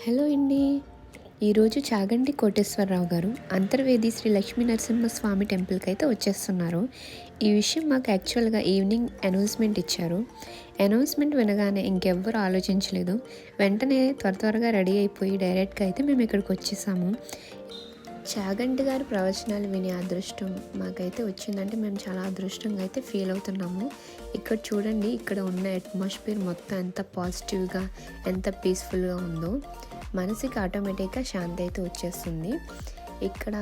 Hello అండి. ఈరోజు చాగంటి కోటేశ్వరరావు గారు అంతర్వేది శ్రీ లక్ష్మీ నరసింహస్వామి టెంపుల్కి అయితే వచ్చేస్తున్నారు. ఈ విషయం మాకు యాక్చువల్గా ఈవినింగ్ అనౌన్స్మెంట్ ఇచ్చారు. అనౌన్స్మెంట్ వినగానే ఇంకెవ్వరూ ఆలోచించలేదు. వెంటనే త్వరగా రెడీ అయిపోయి డైరెక్ట్గా అయితే మేము ఇక్కడికి వచ్చేసాము. చాగంటి గారి ప్రవచనాలు వినే అదృష్టం మాకైతే వచ్చిందంటే మేము చాలా అదృష్టంగా అయితే ఫీల్ అవుతున్నాము. ఇక్కడ చూడండి, ఇక్కడ ఉన్న అట్మాస్ఫియర్ మొత్తం ఎంత పాజిటివ్గా ఎంత పీస్ఫుల్గా ఉందో మనసుకి ఆటోమేటిక్గా శాంతి అయితే వచ్చేస్తుంది. ఇక్కడ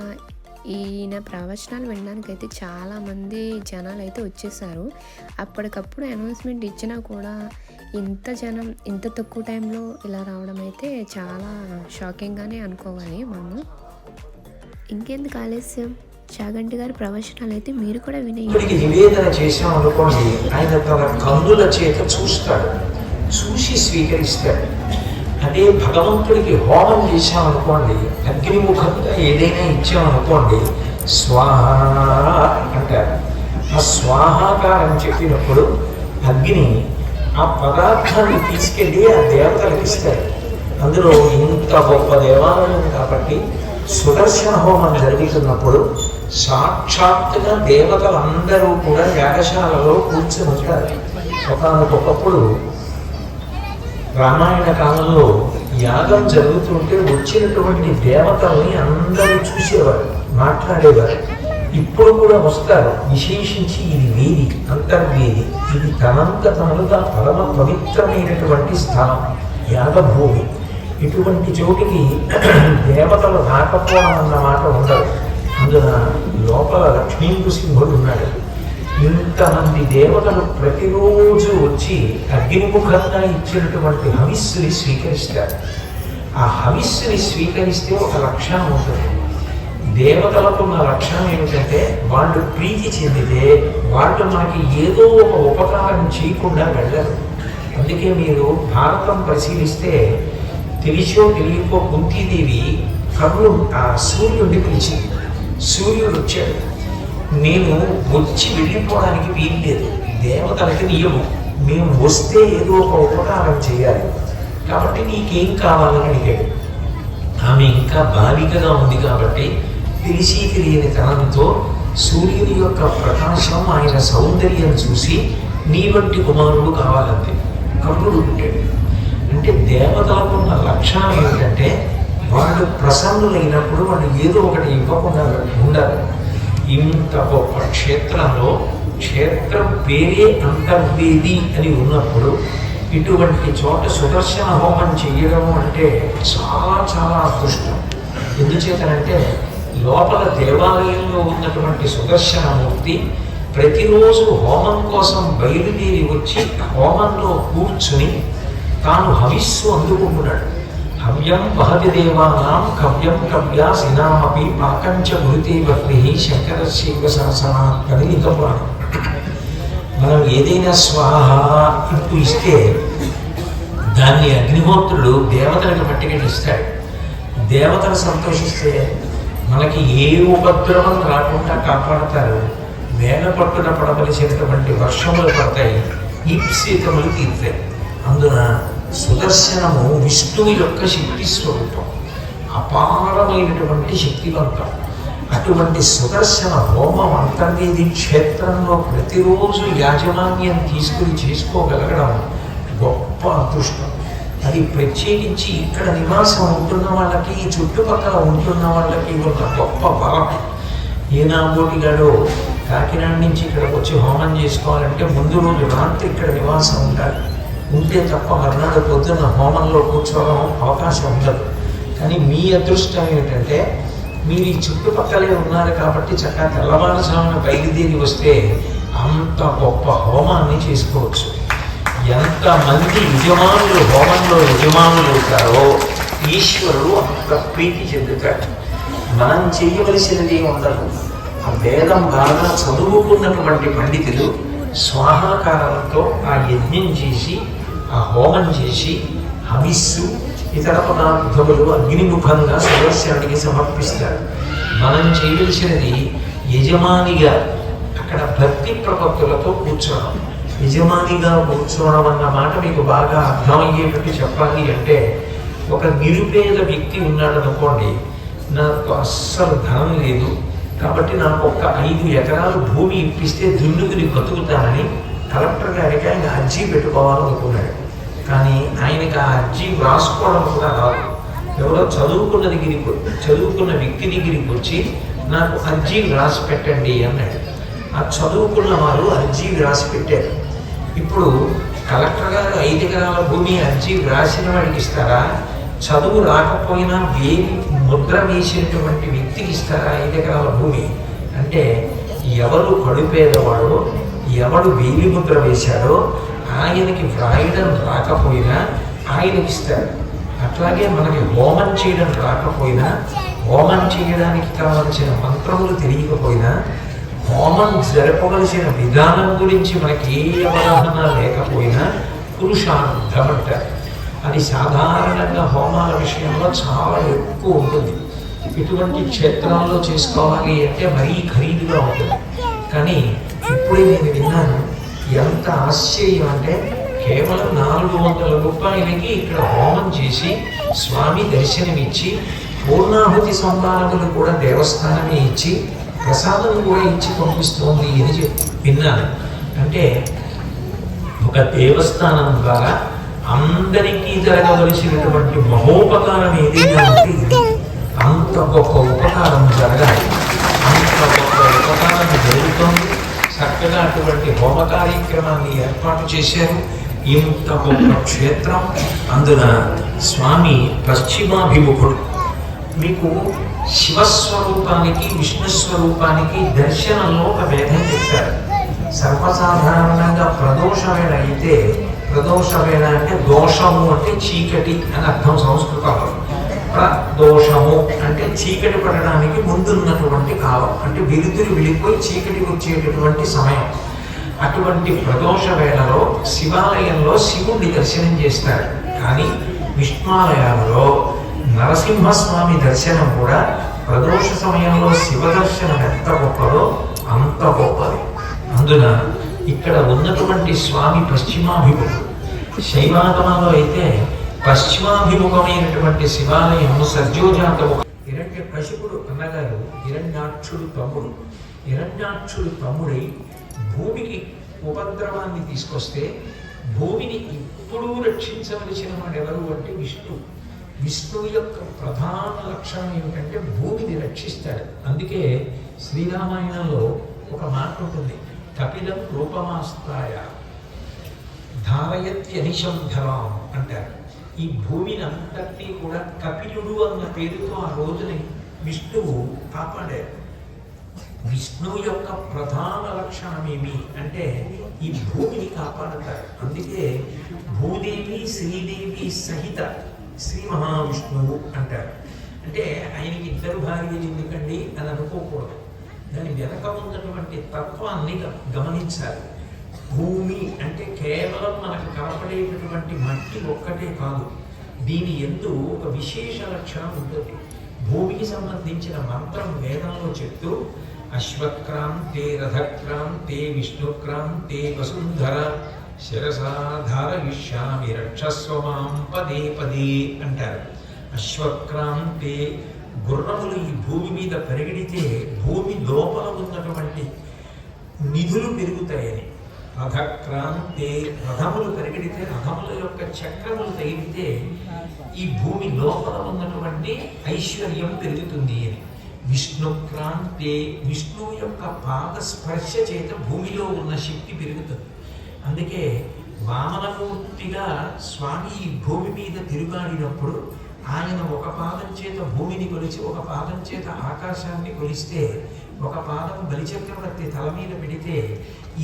ఈయన ప్రవచనాలు వినడానికైతే చాలామంది జనాలు అయితే వచ్చేసారు. అప్పటికప్పుడు అనౌన్స్మెంట్ ఇచ్చినా కూడా ఇంత జనం ఇంత తక్కువ టైంలో ఇలా రావడం అయితే చాలా షాకింగ్గానే అనుకోవాలి మనము. ఇంకెందుకు ఆలస్యం, చాగంటి గారి ప్రవచనాలు అయితే మీరు కూడా వినేయండి. నివేదన చేసాం అనుకోండి, ఆయన తన కన్నుల చేత చూస్తాడు, చూసి స్వీకరిస్తాడు. అదే భగవంతుడికి హోమం చేసాం అనుకోండి, అగ్నిముఖంగా ఏదైనా ఇచ్చామనుకోండి, స్వాహ అంటారు. ఆ స్వాహాకారం చెప్పినప్పుడు అగ్ని ఆ పదార్థాన్ని తీసుకెళ్ళి ఆ దేవతలకు ఇస్తారు. అందులో ఇంత గొప్ప దేవాలయం కాబట్టి సుదర్శన హోమం జరుగుతున్నప్పుడు సాక్షాత్తుగా దేవతలందరూ కూడా యాగశాలలో కూర్చొని ఉంటారు. ఒకప్పుడు రామాయణ కాలంలో యాగం జరుగుతుంటే వచ్చినటువంటి దేవతల్ని అందరూ చూసేవారు, మాట్లాడేవారు. ఇప్పుడు కూడా వస్తారు. విశేషించి ఇది వేది, అంతర్వేది. ఇది తనంత తనలుగా పరమ పవిత్రమైనటువంటి స్థలం, యాగభూమి. ఇటువంటి చోటికి దేవతలు రాకపోవడం అన్న మాట ఉండదు. అందున లోపల లక్ష్మీ నృసింహుడు ఉన్నాడు. ఇంతమంది దేవతలు ప్రతిరోజు వచ్చి అగ్నిముఖంగా ఇచ్చినటువంటి హవిస్సుని స్వీకరిస్తారు. ఆ హవిస్సుని స్వీకరిస్తే ఒక లక్షణం ఉంటుంది. దేవతలకున్న లక్షణం ఏమిటంటే, వాళ్ళు ప్రీతి చెందితే వాళ్ళు మనకి ఏదో ఒక ఉపకారం చేయకుండా వెళ్ళరు. అందుకే మీరు భారతం పరిశీలిస్తే తెలిసో తెలియకో కుంతీదేవి కర్ణుడు ఆ సూర్యుడిని పిలిచింది. సూర్యుడు వచ్చాడు, నేను వచ్చి వెళ్ళిపోవడానికి వీలు లేదు, దేవతలకి నియమం, మేము వస్తే ఏదో ఒక ఉపకారం చేయాలి, కాబట్టి నీకేం కావాలని అడిగాడు. ఆమె ఇంకా బాలికగా ఉంది కాబట్టి తెలిసి తెలియని తనంతో సూర్యుని యొక్క ప్రకాశం, ఆయన సౌందర్యం చూసి నీ వంటి కుమారుడు కావాలంటే కర్ణుడు పుట్టాడు. అంటే దేవతలకున్న లక్షణం ఏమిటంటే, వాళ్ళు ప్రసన్నులైనప్పుడు వాళ్ళు ఏదో ఒకటి ఇవ్వకుండా ఉండాలి. ఇంత గొప్ప క్షేత్రంలో క్షేత్రం పేరే అంతర్వేది అని ఉన్నప్పుడు ఇటువంటి చోట సుదర్శన హోమం చేయడం అంటే చాలా చాలా అదృష్టం. ఎందుచేతనంటే లోపల దేవాలయంలో ఉన్నటువంటి సుదర్శనమూర్తి ప్రతిరోజు హోమం కోసం బయలుదేరి వచ్చి హోమంలో కూర్చుని తాను హవిస్సు అందుకుంటున్నాడు. హవ్యం వహతి దేవానాం కవ్యం కవ్యాసినామపి పాకంచ గురుతే భక్తి శంకరశైవ శాసనాత్మని నిగమానం. మనం ఏదైనా స్వాహ ఇంటూ ఇస్తే దాన్ని అగ్నిహోత్రుడు దేవతలకు పట్టుకెళ్ళి ఇస్తాడు. దేవతలు సంతోషిస్తే మనకి ఏ ఉపద్రవం రాకుండా కాపాడతారు. వేల పట్టున పడవలసినటువంటి వర్షములు పడతాయి, ఈప్సితములు తీరుతాయి. అందున సుదర్శనము విష్ణువు యొక్క శక్తి స్వరూపం, అపారమైనటువంటి శక్తివంతం. అటువంటి సుదర్శన హోమం అంతర్వేది క్షేత్రంలో ప్రతిరోజు యాజమాన్యం తీసుకుని చేసుకోగలగడం గొప్ప అదృష్టం. అది ప్రత్యేకించి ఇక్కడ నివాసం ఉంటున్న వాళ్ళకి, చుట్టుపక్కల ఉంటున్న వాళ్ళకి ఒక గొప్ప బలం. ఏ నాబోటిగాడో కాకినాడ నుంచి ఇక్కడికి వచ్చి హోమం చేసుకోవాలంటే ముందు రోజు రాత్రి ఇక్కడ నివాసం ఉండాలి. ఉంటే తప్ప మర్నాడు పొద్దున్న హోమంలో కూర్చోవడం అవకాశం ఉండదు. కానీ మీ అదృష్టం ఏమిటంటే, మీరు ఈ చుట్టుపక్కలే ఉన్నారు కాబట్టి చక్కగా తెల్లవారుజామున బయలుదేరి వస్తే అంత గొప్ప హోమాన్ని చేసుకోవచ్చు. ఎంతమంది యజమానులు హోమంలో యజమానులు అవుతారో ఈశ్వరుడు అంత ప్రీతి చెందుతాడు. మనం చేయవలసినది ఉండదు. ఆ వేదం బాగా చదువుకున్నటువంటి పండితులు స్వాహాకారంతో ఆ యజ్ఞం చేసి, ఆ హోమం చేసి హవిస్సు ఇతర పదార్థములు అగ్నిముఖంగా సుదర్శనుడికి సమర్పిస్తారు. మనం చేయవలసినది యజమానిగా అక్కడ భక్తి ప్రపత్తులతో కూర్చోవడం. యజమానిగా కూర్చోవడం అన్న మాట మీకు బాగా అర్థమయ్యేటట్టు చెప్పాలి అంటే, ఒక నిరుపేద వ్యక్తి ఉన్నాడు అనుకోండి, నాకు అస్సలు ధనం లేదు కాబట్టి నాకు ఒక 5 ఎకరాలు భూమి ఇప్పిస్తే దున్నుకుని బతుకుతానని కలెక్టర్ గారికి ఆయన అర్జీ పెట్టుకోవాలనుకున్నాడు. కానీ ఆయనకి ఆ అర్జీ వ్రాసుకోవడం కూడా రాదు. ఎవరో చదువుకున్న వ్యక్తి దగ్గరికి వచ్చి నాకు అర్జీ వ్రాసి పెట్టండి అన్నాడు. ఆ చదువుకున్న వారు అర్జీ వ్రాసి పెట్టారు. ఇప్పుడు కలెక్టర్ గారు 5 ఎకరాల భూమి అర్జీ వ్రాసిన వాడికి ఇస్తారా? చదువు రాకపోయినా వేలి ముద్ర వేసినటువంటి వ్యక్తికి ఇస్తారా 5 ఎకరాల భూమి? అంటే ఎవరు కడుపేదవాడో, ఎవడు వేలి ముద్ర వేశాడో ఆయనకి వ్రాయడం రాకపోయినా ఆయనకి ఇస్తారు. అట్లాగే మనకి హోమం చేయడం రాకపోయినా, హోమం చేయడానికి కావలసిన మంత్రములు తెలియకపోయినా, హోమం జరపవలసిన విధానం గురించి మనకి ఏ అవగాహన లేకపోయినా పురుషార్థం అంటారు. అది సాధారణంగా హోమాల విషయంలో చాలా ఎక్కువ ఉంటుంది. ఇటువంటి క్షేత్రాల్లో చేసుకోవాలి అంటే మరీ ఖరీదుగా ఉంటుంది. కానీ ఇప్పుడే నేను విన్నాను, ఎంత ఆశ్చర్యం అంటే కేవలం 400 రూపాయలకి ఇక్కడ హోమం చేసి స్వామి దర్శనమిచ్చి పూర్ణాహుతి సంభావనలు కూడా దేవస్థానమే ఇచ్చి ప్రసాదం కూడా ఇచ్చి పంపిస్తోంది అని విన్నాను. అంటే ఒక దేవస్థానం ద్వారా అందరికీ జరగవలసినటువంటి మహోపకారం ఏదైనా ఉంటే అంత గొప్ప ఉపకారం జరగాలి. అంత గొప్ప ఉపకారం జరుగుతోంది. చక్కగా అటువంటి హోమ కార్యక్రమాన్ని ఏర్పాటు చేశారు. ఇంత గొప్ప క్షేత్రం, అందున స్వామి పశ్చిమాభిముఖుడు. మీకు శివస్వరూపానికి విష్ణుస్వరూపానికి దర్శనంలో ఒక భేదం చెప్తారు. సర్వసాధారణంగా ప్రదోషవేళ అయితే, ప్రదోషవేళ అంటే దోషము అంటే చీకటి అని అర్థం సంస్కృతంలో. ప్రదోషము అంటే చీకటి పడడానికి ముందున్నటువంటి కాలం, అంటే వెలుతురు వెళ్ళిపోయి చీకటి వచ్చేటటువంటి సమయం. అటువంటి ప్రదోష వేళలో శివాలయంలో శివుణ్ణి దర్శనం చేస్తారు. కానీ విష్ణువాలయాలలో నరసింహస్వామి దర్శనం కూడా ప్రదోష సమయంలో శివ దర్శనం ఎంత గొప్పదో అంత గొప్పది. అందున ఇక్కడ ఉన్నటువంటి స్వామి పశ్చిమాభిముఖుడు. శైవాగమంలో అయితే పశ్చిమాభిముఖమైనటువంటి శివాలయం సర్జోజాతము. హిరణ్యకశిపుడు అన్నగారు హిరణ్యాక్షుడు తమ్ముడు. హిరణ్యాక్షుడు తమ్ముడై భూమికి ఉపద్రవాన్ని తీసుకొస్తే భూమిని ఎప్పుడూ రక్షించవలసిన వాడు ఎవరు అంటే విష్ణు. విష్ణువు యొక్క ప్రధాన లక్షణం ఏమిటంటే భూమిని రక్షిస్తాడు. అందుకే శ్రీరామాయణంలో ఒక మాట ఉంటుంది, కపిలం రూపమాస్తాయ ధారయత్యనిశం ధరాం అంటారు. ఈ భూమిని అంతటినీ కూడా కపిలుడు అన్న పేరుతో ఆ రోజుని విష్ణువు కాపాడారు. విష్ణువు యొక్క ప్రధాన లక్షణం ఏమి అంటే ఈ భూమిని కాపాడతారు. అందుకే భూదేవి శ్రీదేవి సహిత శ్రీ మహావిష్ణువు అంటారు. అంటే ఆయనకి 2 భార్యలు ఎందుకండి అని అనుకోకూడదు. దాని వెనక ఉన్నటువంటి తత్వాన్ని గమనించాలి. భూమి అంటే కేవలం మనకు కనపడేటటువంటి మట్టి ఒక్కటే కాదు, దీని యందు ఒక విశేష లక్షణం ఉంటుంది. భూమికి సంబంధించిన మంత్రం వేదంలో చెప్తూ అశ్వక్రాంతే రథక్రాంతే విష్ణుక్రాంతే వసుంధర శిరసాధారయిష్యామి రక్షస్వ మాం పదే పదే అంటారు. అశ్వక్రాంతే గుర్రములు ఈ భూమి మీద పరిగెడితే భూమి లోపల ఉన్నటువంటి నిధులు పెరుగుతాయని. రథక్రాంతే రథములు పరిగెడితే రథముల యొక్క చక్రములు తగిలితే ఈ భూమి లోపల ఉన్నటువంటి ఐశ్వర్యం పెరుగుతుంది అని. విష్ణుక్రాంతే విష్ణువు యొక్క పాద స్పర్శ చేత భూమిలో ఉన్న శక్తి పెరుగుతుంది. అందుకే వామనమూర్తిగా స్వామి ఈ భూమి మీద తిరుగాడినప్పుడు ఆయన ఒక పాదం చేత భూమిని కొలిచి ఒక పాదం చేత ఆకాశాన్ని కొలిస్తే ఒక పాదం బలిచక్రవర్తి తల మీద పెడితే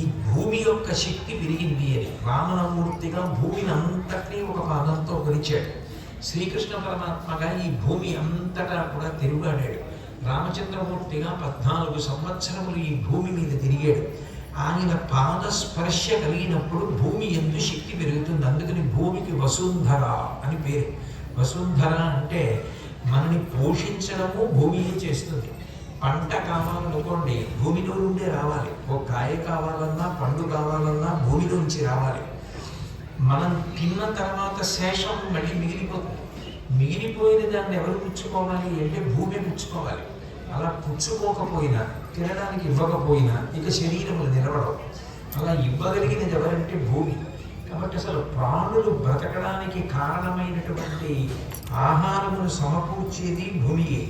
ఈ భూమి యొక్క శక్తి పెరిగింది అని. వామనమూర్తిగా భూమిని అంతటినీ ఒక పాదంతో కొలిచాడు. శ్రీకృష్ణ పరమాత్మగా ఈ భూమి అంతటా కూడా తిరుగాడాడు. రామచంద్రమూర్తిగా 14 సంవత్సరములు ఈ భూమి మీద తిరిగాడు. ఆయన పాద స్పర్శ కలిగినప్పుడు భూమి యందు శక్తి పెరుగుతుంది. అందుకని భూమికి వసుంధర అని పేరు. వసుంధర అంటే మనని పోషించడము భూమియే చేస్తుంది. పంట కావాలనుకోండి భూమిలో నుండే రావాలి. ఓ కాయ కావాలన్నా పండు కావాలన్నా భూమిలోంచి రావాలి. మనం తిన్న తర్వాత శేషం మళ్ళీ మిగిలిపోతుంది. మిగిలిపోయిన దాన్ని ఎవరు పుచ్చుకోవాలి అంటే భూమి పుచ్చుకోవాలి. అలా పుచ్చుకోకపోయినా, తినడానికి ఇవ్వకపోయినా ఇక శరీరములు నిలబడవు. అలా ఇవ్వగలిగినది ఎవరంటే భూమి. కాబట్టి అసలు ప్రాణులు బ్రతకడానికి కారణమైనటువంటి ఆహారమును సమకూర్చేది భూమియే.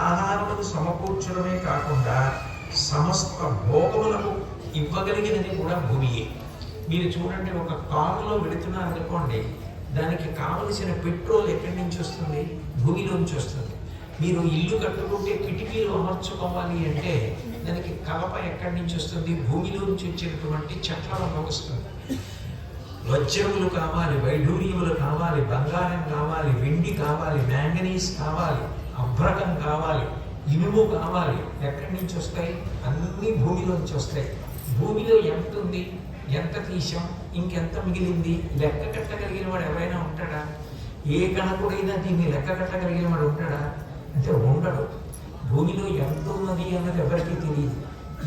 ఆహారమును సమకూర్చడమే కాకుండా సమస్త భోగములకు ఇవ్వగలిగినది కూడా భూమియే. మీరు చూడండి, ఒక కారులో వెళుతున్నారనుకోండి, దానికి కావలసిన పెట్రోల్ ఎక్కడి నుంచి వస్తుంది? భూమిలోంచి వస్తుంది. మీరు ఇల్లు కట్టుకుంటే కిటికీలు అమర్చుకోవాలి అంటే దానికి కలప ఎక్కడి నుంచి వస్తుంది? భూమిలోంచి వచ్చినటువంటి చెట్ల వల్ల వస్తుంది. వజ్రములు కావాలి, వైఢూర్యములు కావాలి, బంగారం కావాలి, వెండి కావాలి, మ్యాంగనీస్ కావాలి, అభ్రకం కావాలి, ఇనుము కావాలి. ఎక్కడి నుంచి వస్తాయి? అన్నీ భూమిలోంచి వస్తాయి. భూమిలో ఎంత ఉంది, ఎంత తీసాం, ఇంకెంత మిగిలింది లెక్క కట్టగలిగిన వాడు ఎవరైనా ఉంటాడా? ఏ కణకుడైనా దీన్ని లెక్క కట్టగలిగిన వాడు ఉంటాడా అంటే ఉండడు. భూమిలో ఎంత ఉన్నది అన్నది ఎవరికీ తెలియదు.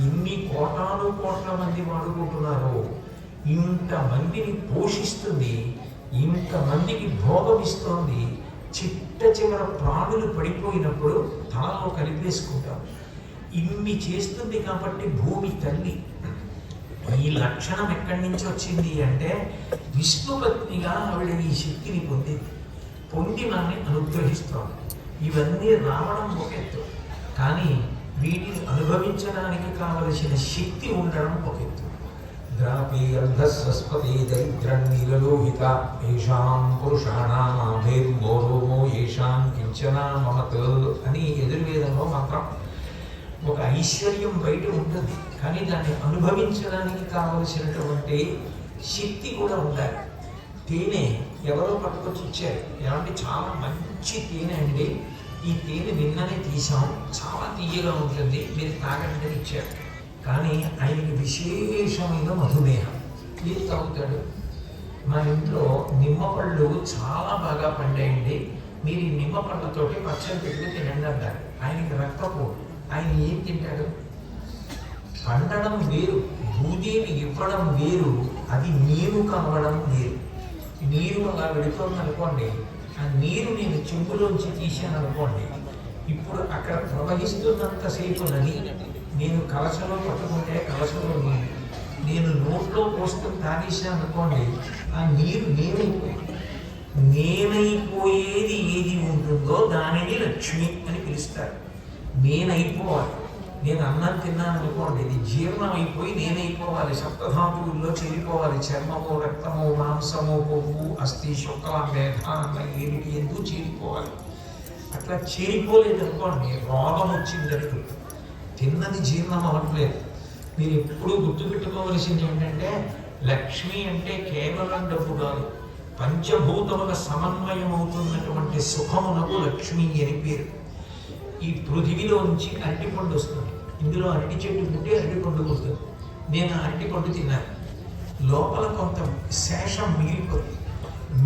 ఇన్ని కోటాను కోట్ల మంది వాడుకుంటున్నారో, ఇంతమందిని పోషిస్తుంది, ఇంతమందికి భోగమిస్తోంది. చిట్ట చివర ప్రాణులు పడిపోయినప్పుడు తనలో కలిపేసుకుంటాం. ఇన్ని చేస్తుంది కాబట్టి భూమి తల్లి. ఈ లక్షణం ఎక్కడి నుంచి వచ్చింది అంటే విష్ణుపత్నిగా ఆవిడ ఈ శక్తిని పొంది మనల్ని అనుగ్రహిస్తోంది. ఇవన్నీ రావడం ఒక ఎత్తు, కానీ వీటిని అనుభవించడానికి కావలసిన శక్తి ఉండడం ఒక ఎత్తు. ద్రాపే అర్ధస్వస్పతే దరిద్రం నీలలోహిత ఏషాం పురుషాణాభేర్మోరోమో ఏషాం కించనా మమత్ అని ఎదుర్వేదంలో మాత్రం ఒక ఐశ్వర్యం బయట ఉంటుంది, కానీ దాన్ని అనుభవించడానికి కావలసినటువంటి శక్తి కూడా ఉండాలి. తేనె ఎవరో పట్టుకొచ్చి ఇచ్చారు, ఏమంటే చాలా మంచి తేనె అండి, ఈ తేనె నిన్ననే తీసాం, చాలా తీయగా ఉంటుంది, మీరు తాగండి ఇచ్చారు. కానీ ఆయనకి విశేషమైన మధుమేహం. ఏం తాగుతాడు? మా ఇంట్లో నిమ్మపళ్ళు చాలా బాగా పండాయండి, మీరు ఈ నిమ్మపళ్ళతోటి పచ్చడి పెట్టుకుని తినండి అంటారు. ఆయనకి రక్తపోటు. ఆయన ఏం తింటాడు? పండడం వేరు, భూదేవి ఇవ్వడం వేరు, అది నీరు కనవడం వేరు. నీరు అలా వెళుతోంది అనుకోండి, ఆ నీరు నేను చెంబులోంచి తీసాను అనుకోండి, ఇప్పుడు అక్కడ ప్రవహిస్తున్నంతసేపు నది, నేను కలసలో పట్టుకుంటే కలసలో నీరు, నేను నోట్లో పోసుకొని తాగేసాను అనుకోండి, ఆ నీరు నేనైపోయింది. నేనైపోయేది ఏది ఉంటుందో దానిని లక్ష్మి అని పిలుస్తారు. నేనైపోవాలి. నేను అన్నం తిన్నాను అనుకోండి, ఇది జీర్ణం అయిపోయి నేనైపోవాలి, సప్తధాతువుల్లో చేరిపోవాలి. చర్మము, రక్తము, మాంసము, కొవ్వు, అస్థి, శుక్ల, మేధ అన్న ఏమిటి ఎందుకు చేరిపోవాలి. అట్లా చేరిపోలేదు అనుకోండి, రోగం వచ్చిందనుకో, తిన్నది జీర్ణం అవ్వట్లేదు. మీరు ఎప్పుడూ గుర్తుపెట్టుకోవలసింది ఏంటంటే, లక్ష్మి అంటే కేవలం డబ్బు కాదు, పంచభూతముల సమన్వయం అవుతున్నటువంటి సుఖమునకు లక్ష్మి అని పేరు. ఈ పృథివిలోంచి అరటిపండు వస్తుంది, ఇందులో అరటి చెట్టు పుట్టి అరటిపండు వస్తుంది. నేను అరటిపండు తిన్నాను, లోపల కొంత శేషం మిగిలిపోతుంది.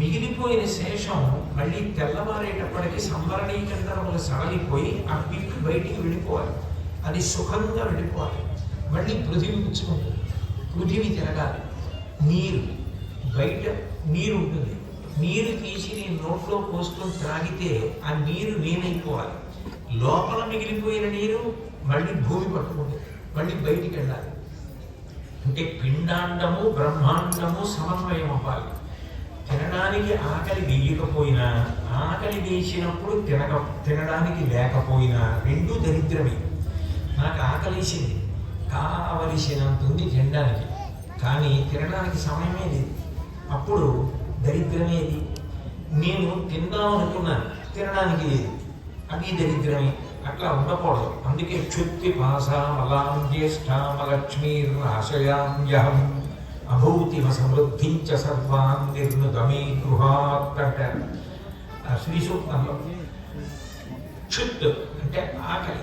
మిగిలిపోయిన శేషం మళ్ళీ తెల్లవారేటప్పటికి సంవరణీకరణములు సడలిపోయి ఆ పిప్పి బయటికి వెళ్ళిపోవాలి, అది సుఖంగా వెళ్ళిపోవాలి. మళ్ళీ పృథివి పుచ్చుకుంటుంది, పృథివి తిరగాలి. నీరు బయట నీరు ఉంటుంది, నీరు తీసి నేను నోట్లో పోసుకొని త్రాగితే ఆ నీరు నేనైపోవాలి. లోపల మిగిలిపోయిన నీరు మళ్ళీ భూమి పట్టుకుంటుంది, మళ్ళీ బయటికి వెళ్ళాలి. అంటే పిండాండము బ్రహ్మాండము సమన్వయం అవ్వాలి. తినడానికి ఆకలి వేయకపోయినా, ఆకలి వేసినప్పుడు తినడానికి లేకపోయినా రెండూ దరిద్రమే. నాకు ఆకలిసింది, కావలసినంత ఉంది తినడానికి, కానీ తినడానికి సమయమే లేదు, అప్పుడు దరిద్రమేది. నేను తిందాం అనుకున్నాను, తినడానికి లేదు, అది దరిద్రమే. అట్లా ఉండకూడదు. అందుకే క్షుత్తి పాసామలాం జ్యేష్ఠామలక్ష్మీర్నాశయామ్యహం అభూతిమ సమృద్ధించ సర్వాన్ నిర్నుదమే గృహాత్ అంటారు శ్రీ సూక్తంలో. క్షుత్ అంటే ఆకలి,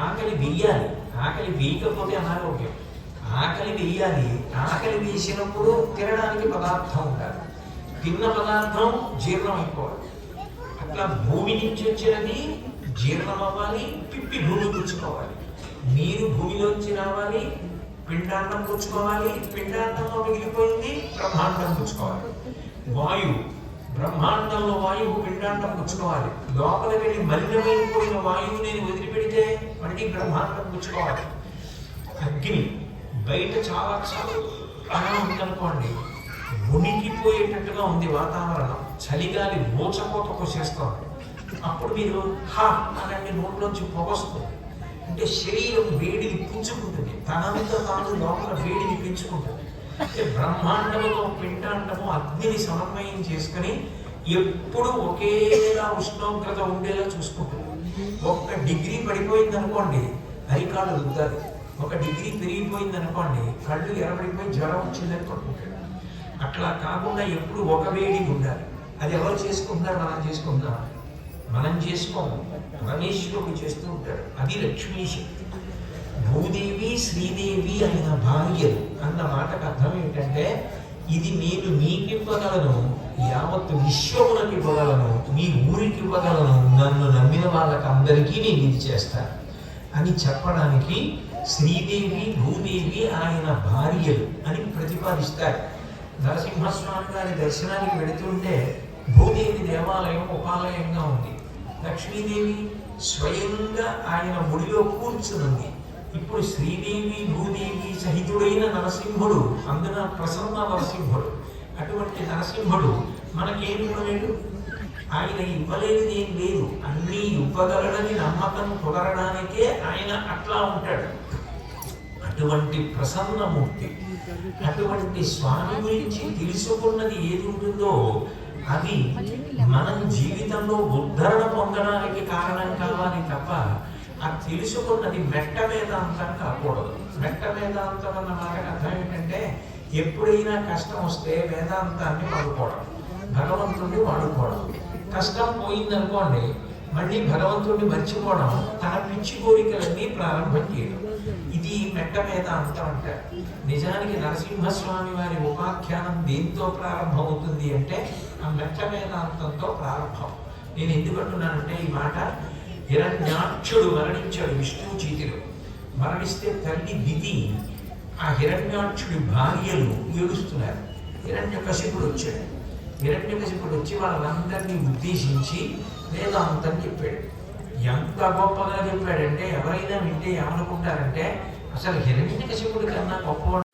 ఆకలి వెయ్యాలి, ఆకలి వేయకపోతే అనారోగ్యం. ఆకలి వేయాలి, ఆకలి వేసినప్పుడు తినడానికి పదార్థం ఉండాలి, తిన్న పదార్థం జీర్ణం అయిపోవాలి. అట్లా భూమి నుంచి వచ్చినది జీర్ణం అవ్వాలి, పిప్పి భూమి పుచ్చుకోవాలి. నీరు భూమిలోంచి రావాలి, పిండాండం పుచ్చుకోవాలి, పిండాండంలో మిగిలిపోయింది బ్రహ్మాండం పుచ్చుకోవాలి. వాయువు బ్రహ్మాండంలో వాయువు పిండాండం పుచ్చుకోవాలి. లోపల వెళ్ళి మలినమైపోయిన వాయువు నేను వదిలిపెడితే మళ్ళీ బ్రహ్మాండం పుచ్చుకోవాలి. అగ్ని బయట చాలా చాలా ఉందనుకోండి, ఉనికిపోయేటట్టుగా ఉంది వాతావరణం, చలిగాలి ఊచకోత కోసేస్తోంది. అప్పుడు మీరు హా అనండి, నోట్లోంచి పొగొస్తుంది. అంటే శరీరం వేడిని పుంజుకుంటుంది, తనంతా తాను లోపల వేడిని పెంచుకుంటుంది. అంటే బ్రహ్మాండముతో పిండాండము అగ్నిని సమన్వయం చేసుకుని ఎప్పుడు ఒకేలా ఉష్ణోగ్రత ఉండేలా చూసుకుంటుంది. 1 డిగ్రీ పడిపోయింది అనుకోండి, అరికాళ్ళు రుద్దాలి. 1 డిగ్రీ పెరిగిపోయింది అనుకోండి, కళ్ళు ఎరబడిపోయి జ్వరం వచ్చిందని పడుకుంటాడు. అట్లా కాకుండా ఎప్పుడు ఒక వేడి ఉండాలి. అది ఎవరు చేసుకుంటున్నారు? మనం చేసుకుంటాం. మనం చేసుకోము, పరమేశ్వరుడు చేస్తూ ఉంటాడు. అది లక్ష్మీ శక్తి. భూదేవి శ్రీదేవి అయిన భార్యలు అన్న మాటకు అర్థం ఏంటంటే, ఇది నేను మీకివ్వగలను, యావత్తు విశ్వములకు ఇవ్వగలను, మీ ఊరికి ఇవ్వగలను, నన్ను నమ్మిన వాళ్ళకి అందరికీ నేను ఇది చేస్తాను అని చెప్పడానికి శ్రీదేవి భూదేవి ఆయన భార్యలు అని ప్రతిపాదిస్తారు. నరసింహస్వామి గారి దర్శనానికి వెళుతుంటే భూదేవి దేవాలయం ఉపాలయంగా ఉంది, లక్ష్మీదేవి స్వయంగా ఆయన ముడిలో కూర్చునుంది. ఇప్పుడు శ్రీదేవి భూదేవి సహితుడైన నరసింహుడు, అందున ప్రసన్న నరసింహుడు. అటువంటి నరసింహుడు మనకేమి ఇవ్వలేడు, ఆయన ఇవ్వలేనిది ఏం లేదు, అన్నీ ఇవ్వగలడని నమ్మకం కుదరడానికే ఆయన అట్లా ఉంటాడు. అటువంటి ప్రసన్నమూర్తి, అటువంటి స్వామి గురించి తెలుసుకున్నది ఏది ఉంటుందో అది మనం జీవితంలో ఉద్ధరణ పొందడానికి కారణం కావాలి తప్ప ఆ తెలుసుకున్నది మెట్ట వేదాంతం కాకూడదు. మెట్ట వేదాంతం అన్న మాటకు అర్థం ఏంటంటే, ఎప్పుడైనా కష్టం వస్తే వేదాంతాన్ని వాడుకోవడం, భగవంతుడిని వాడుకోవడం. కష్టం పోయిందనుకోండి, మళ్ళీ భగవంతుడిని మర్చిపోవడం, తన పిచ్చి కోరికలన్నీ ప్రారంభం చేయడం. ఇది మెట్ట వేదాంతం అంటారు. నిజానికి నరసింహస్వామి వారి ఉపాఖ్యానం దేంతో ప్రారంభమవుతుంది అంటే ఆ మెట్ట వేదాంతంతో ప్రారంభం. నేను ఎందుకు అంటున్నానంటే, ఈ మాట హిరణ్యాక్షుడు మరణించాడు విష్ణువు చేతిలో. మరణిస్తే తల్లి దితి ఆ హిరణ్యాక్షుడి భార్యలు ఏడుస్తున్నారు. హిరణ్యకశిపుడు వచ్చాడు. హిరణ్యకశిపుడు వచ్చి వాళ్ళందరినీ ఉద్దేశించి వేదాంతం చెప్పాడు. ఎంత గొప్పగా చెప్పాడంటే ఎవరైనా వింటే ఏమనుకుంటారంటే, అసలు హిరణ్యకశిపుడి కన్నా గొప్పవాడు